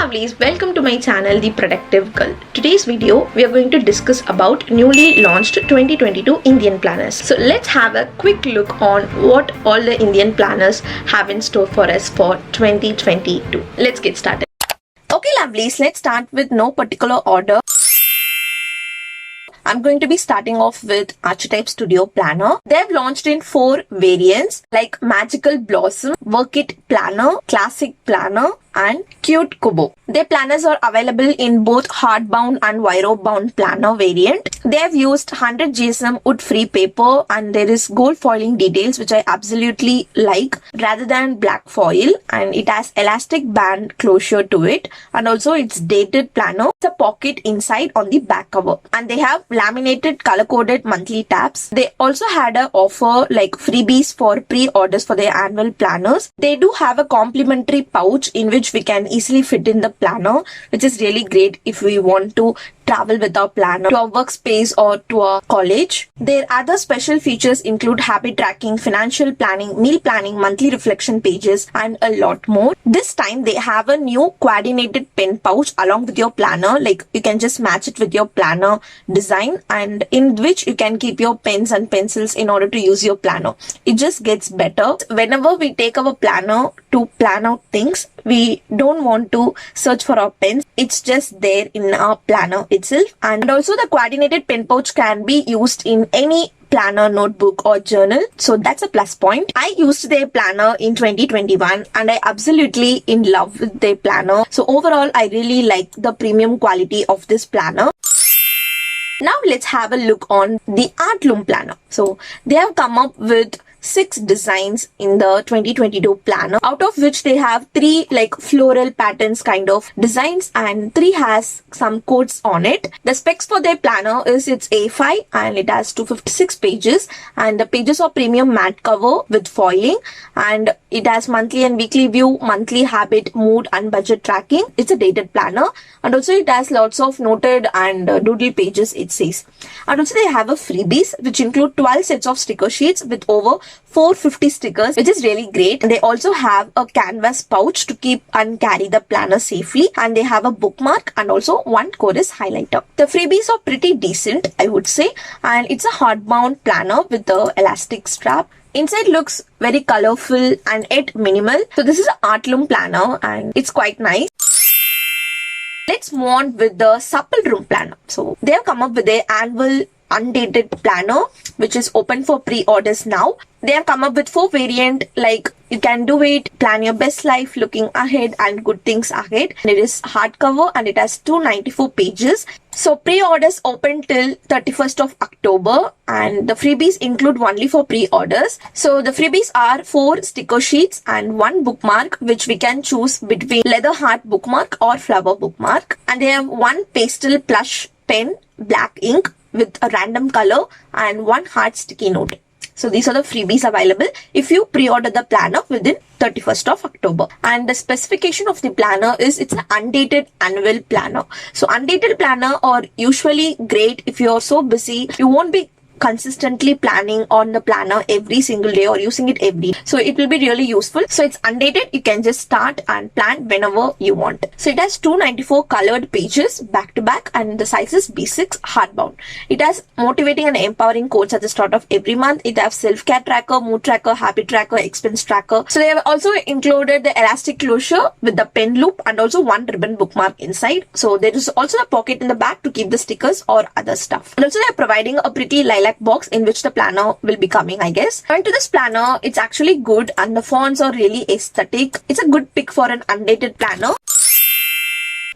lovelies, welcome to my channel The Productive Girl. Today's video we are going to discuss about newly launched 2022 Indian planners. So let's have a quick look on what all the Indian planners have in store for us for 2022. Let's get started. Okay lovelies, let's start with no particular order. I'm going to be starting off with Archetype Studio Planner. They've launched in 4 variants like Magical Blossom, Work It Planner, Classic Planner, and Cute Kubo. Their planners are available in both hardbound and Viro bound planner variant. They have used 100 GSM wood free paper and there is gold foiling details which I absolutely like rather than black foil, and it has elastic band closure to it, and also it's dated planner. It's a pocket inside on the back cover, and they have laminated color coded monthly tabs. They also had an offer like freebies for pre-orders for their annual planners. They do have a complimentary pouch in which we can easily fit in the planner, which is really great if we want to travel with our planner to our workspace or to our college. Their other special features include habit tracking, financial planning, meal planning, monthly reflection pages, and a lot more. This time they have a new coordinated pen pouch along with your planner. Like you can just match it with your planner design, and in which you can keep your pens and pencils in order to use your planner. It just gets better. Whenever we take our planner to plan out things, we don't want to search for our pens. It's just there in our planner itself. And also the coordinated pen pouch can be used in any planner, notebook or journal, so that's a plus point. I used their planner in 2021 and I absolutely in love with their planner. So overall I really like the premium quality of this planner. Now let's have a look on the Artloom planner. So they have come up with 6 designs in the 2022 planner, out of which they have 3 like floral patterns kind of designs and 3 has some quotes on it. The specs for their planner is it's A5 and it has 256 pages, and the pages are premium matte cover with foiling, and it has monthly and weekly view, monthly habit, mood and budget tracking. It's a dated planner, and also it has lots of noted and doodle pages it says. And also they have a freebies which include 12 sets of sticker sheets with over 450 stickers, which is really great. And they also have a canvas pouch to keep and carry the planner safely, and they have a bookmark and also one chorus highlighter. The freebies are pretty decent, I would say, and it's a hardbound planner with the elastic strap. Inside looks very colorful and yet minimal. So this is an Artloom planner and it's quite nice. Let's move on with the Supple Room planner. So they have come up with their annual undated planner which is open for pre-orders now. They have come up with 4 variant, like you can do it, plan your best life, looking ahead and good things ahead. And it is hardcover and it has 294 pages. So pre-orders open till 31st of October and the freebies include only for pre-orders. So the freebies are 4 sticker sheets and 1 bookmark which we can choose between leather heart bookmark or flower bookmark. And they have 1 pastel plush pen, black ink with a random color and 1 heart sticky note. So these are the freebies available if you pre-order the planner within 31st of October. And the specification of the planner is it's an undated annual planner. So undated planner are usually great if you're so busy, you won't be consistently planning on the planner every single day or using it every day. So it will be really useful. So it's undated, you can just start and plan whenever you want. So it has 294 colored pages back to back and the size is B6 hardbound. It has motivating and empowering quotes at the start of every month. It has self-care tracker, mood tracker, habit tracker, expense tracker. So they have also included the elastic closure with the pen loop and also 1 ribbon bookmark inside. So there is also a pocket in the back to keep the stickers or other stuff. And also they are providing a pretty lilac box in which the planner will be coming, I guess. Going to this planner, it's actually good and the fonts are really aesthetic. It's a good pick for an undated planner.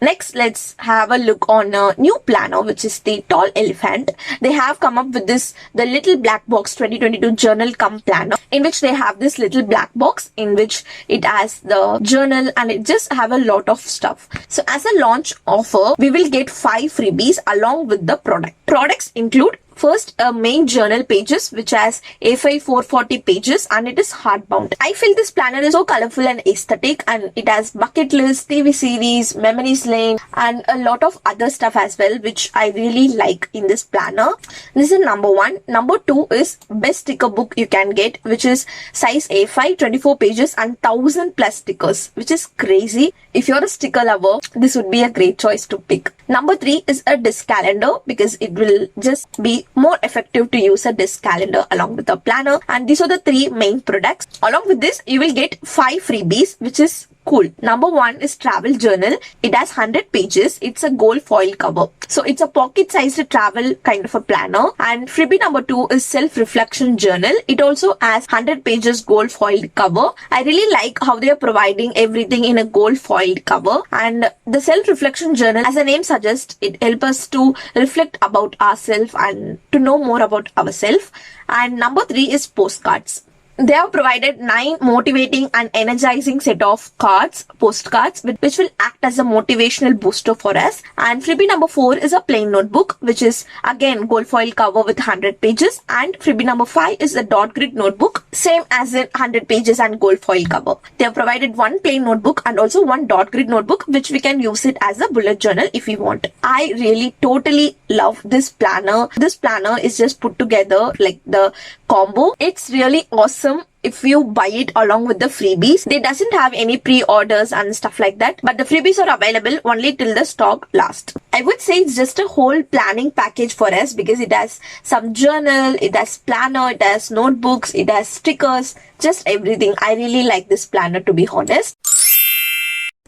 Next, let's have a look on a new planner which is the Tall Elephant. They have come up with this, the Little Black Box 2022 Journal Cum Planner, in which they have this little black box in which it has the journal and it just have a lot of stuff. So as a launch offer, we will get 5 freebies along with the product. Products include First, a main journal pages which has A5 440 pages and it is hardbound. I feel this planner is so colorful and aesthetic, and it has bucket list, TV series, memories lane and a lot of other stuff as well, which I really like in this planner. This is number 1. Number 2 is best sticker book you can get, which is size A5, 24 pages and 1000 plus stickers, which is crazy. If you're a sticker lover, this would be a great choice to pick. Number 3 is a disc calendar, because it will just be more effective to use a disc calendar along with a planner. And these are the 3 main products. Along with this, you will get 5 freebies, which is cool. Number 1 is travel journal. It has 100 pages. It's a gold foil cover. So it's a pocket sized travel kind of a planner. And freebie number 2 is self-reflection journal. It also has 100 pages gold foiled cover. I really like how they are providing everything in a gold foiled cover. And the self-reflection journal, as the name suggests, it helps us to reflect about ourselves and to know more about ourselves. And number 3 is postcards. They have provided 9 motivating and energizing set of postcards, which will act as a motivational booster for us. And freebie number 4 is a plain notebook, which is again gold foil cover with 100 pages. And freebie number 5 is a dot grid notebook, same as in 100 pages and gold foil cover. They have provided 1 plain notebook and also 1 dot grid notebook, which we can use it as a bullet journal if we want. I really totally love this planner. This planner is just put together like the combo. It's really awesome if you buy it along with the freebies. They doesn't have any pre-orders and stuff like that, but the freebies are available only till the stock lasts. I would say it's just a whole planning package for us, because it has some journal, it has planner, it has notebooks, it has stickers, just everything. I really like this planner, to be honest.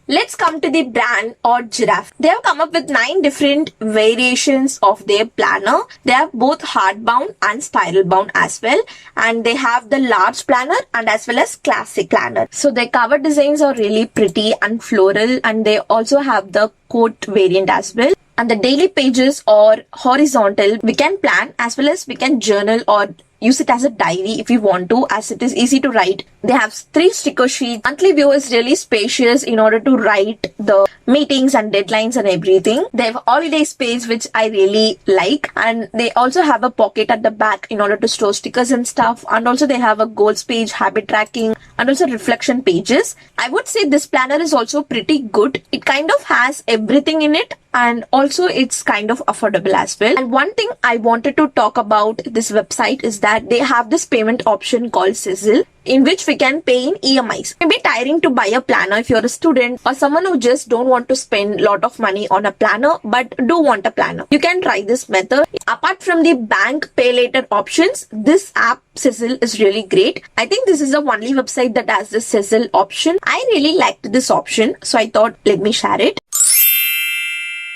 Let's come to the brand or Giraffe. They have come up with 9 different variations of their planner. They have both hardbound and spiral bound as well. And they have the large planner and as well as classic planner. So their cover designs are really pretty and floral, and they also have the quote variant as well. And the daily pages are horizontal. We can plan as well as we can journal or use it as a diary if you want to, as it is easy to write. They have 3 sticker sheets. Monthly view is really spacious in order to write the meetings and deadlines and everything. They have holidays page, which I really like. And they also have a pocket at the back in order to store stickers and stuff. And also they have a goals page, habit tracking, and also reflection pages. I would say this planner is also pretty good. It kind of has everything in it, and also it's kind of affordable as well. And one thing I wanted to talk about this website is that they have this payment option called Sizzle, in which we can pay in EMIs. It may be tiring to buy a planner if you're a student or someone who just don't want to spend a lot of money on a planner but do want a planner. You can try this method. Apart from the bank pay later options, this app Sizzle is really great. I think this is the only website that has the Sizzle option. I really liked this option, so I thought let me share it.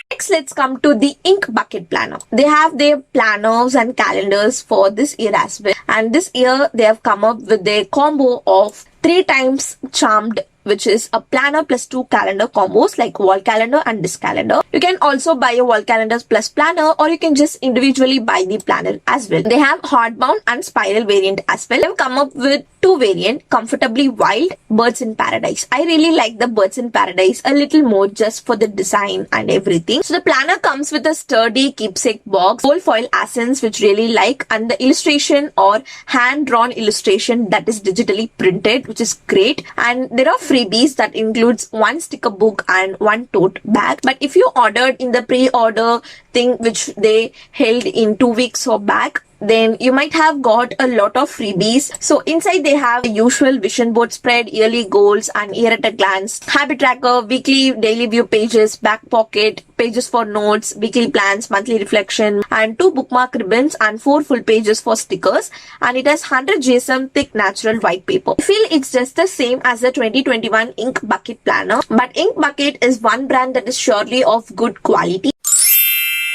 Next, let's come to the Ink Bucket Planner. They have their planners and calendars for this year as well. And this year, they have come up with their combo of 3 times charmed, which is a planner plus 2 calendar combos like wall calendar and disc calendar. You can also buy a wall calendar plus planner, or you can just individually buy the planner as well. They have hardbound and spiral variant as well. They have come up with 2 variant, Comfortably Wild, Birds in Paradise. I really like the Birds in Paradise a little more just for the design and everything. So the planner comes with a sturdy keepsake box, gold foil accents, which really like, and the illustration or hand-drawn illustration that is digitally printed, which is great. And there are freebies that includes 1 sticker book and 1 tote bag. But if you ordered in the pre-order thing which they held in 2 weeks or back, then you might have got a lot of freebies. So inside they have the usual vision board spread, yearly goals and year at a glance, habit tracker, weekly daily view pages, back pocket, pages for notes, weekly plans, monthly reflection, and 2 bookmark ribbons and 4 full pages for stickers. And it has 100 GSM thick natural white paper. I feel it's just the same as the 2021 Ink Bucket Planner, but Ink Bucket is one brand that is surely of good quality.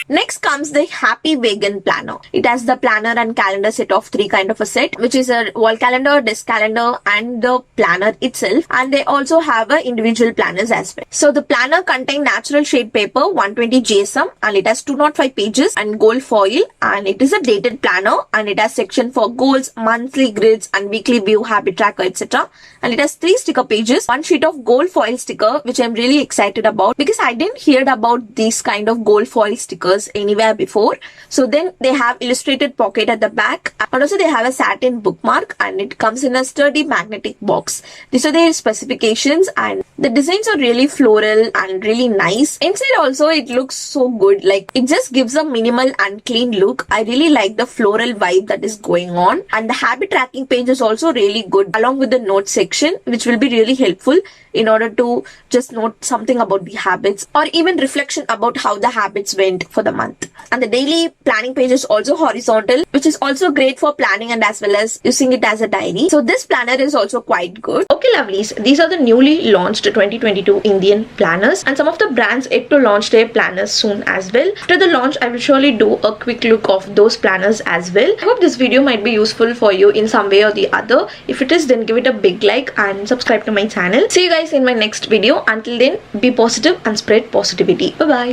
Next comes the Happy Vegan Planner. It has the planner and calendar set of 3 kind of a set, which is a wall calendar, desk calendar, and the planner itself. And they also have a individual planners as well. So the planner contains natural shade paper, 120 GSM, and it has 205 pages and gold foil. And it is a dated planner, and it has section for goals, monthly grids, and weekly view, habit tracker, etc. And it has 3 sticker pages, 1 sheet of gold foil sticker, which I'm really excited about because I didn't hear about these kind of gold foil stickers. pictures anywhere before. So then they have illustrated pocket at the back, and also they have a satin bookmark, and it comes in a sturdy magnetic box. These are their specifications, and the designs are really floral and really nice. Inside also it looks so good, like it just gives a minimal and clean look. I really like the floral vibe that is going on, and the habit tracking page is also really good along with the notes section, which will be really helpful in order to just note something about the habits or even reflection about how the habits went for the month. And the daily planning page is also horizontal, which is also great for planning and as well as using it as a diary. So this planner is also quite good. Okay, lovelies, these are the newly launched 2022 Indian planners, and some of the brands yet to launch their planners soon as well. After the launch, I will surely do a quick look of those planners as well. I hope this video might be useful for you in some way or the other. If it is, then give it a big like and subscribe to my channel. See you guys in my next video. Until then, be positive and spread positivity. Bye bye.